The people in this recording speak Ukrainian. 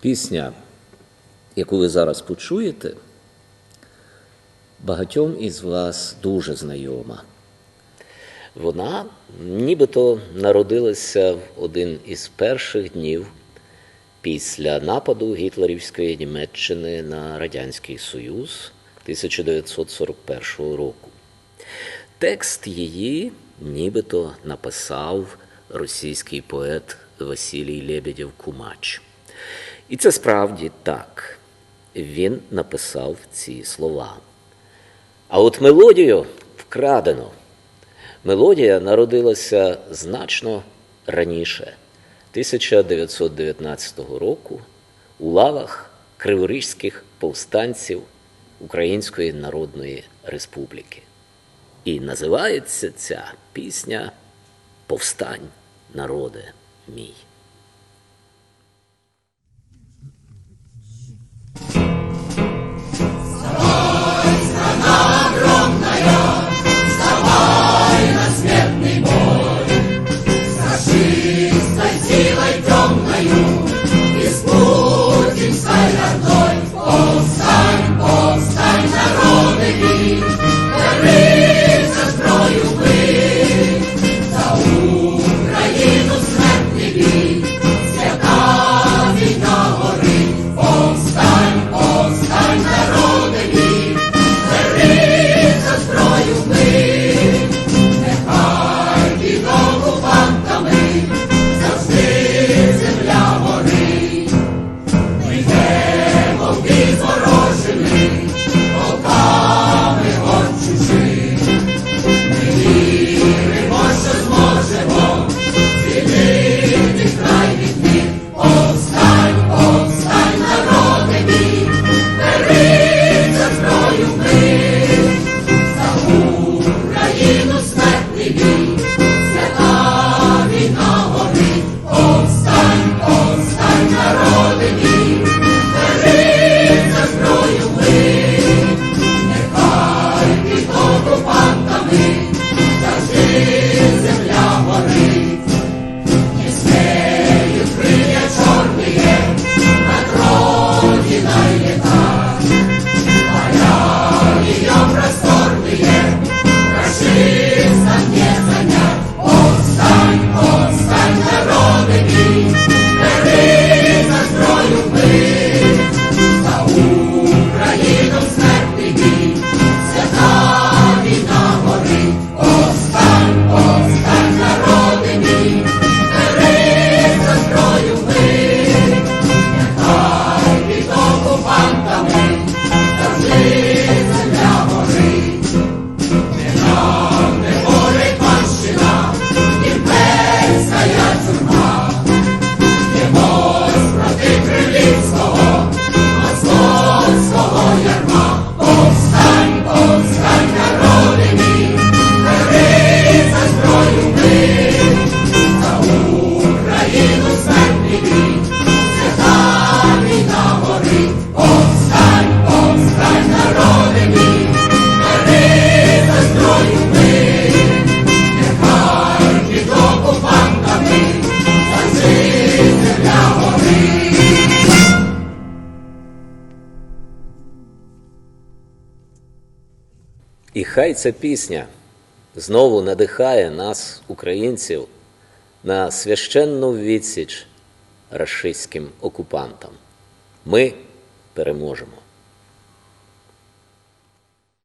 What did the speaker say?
Пісня, яку ви зараз почуєте, багатьом із вас дуже знайома. Вона нібито народилася в один із перших днів після нападу гітлерівської Німеччини на Радянський Союз 1941 року. Текст її нібито написав російський поет Василій Лебедєв-Кумач. І це справді так. Він написав ці слова. А от мелодію вкрадено. Мелодія народилася значно раніше, 1919 року, у лавах криворізьких повстанців Української Народної Республіки. І називається ця пісня «Повстань, народе мій». І хай ця пісня знову надихає нас, українців, на священну відсіч рашистським окупантам. Ми переможемо.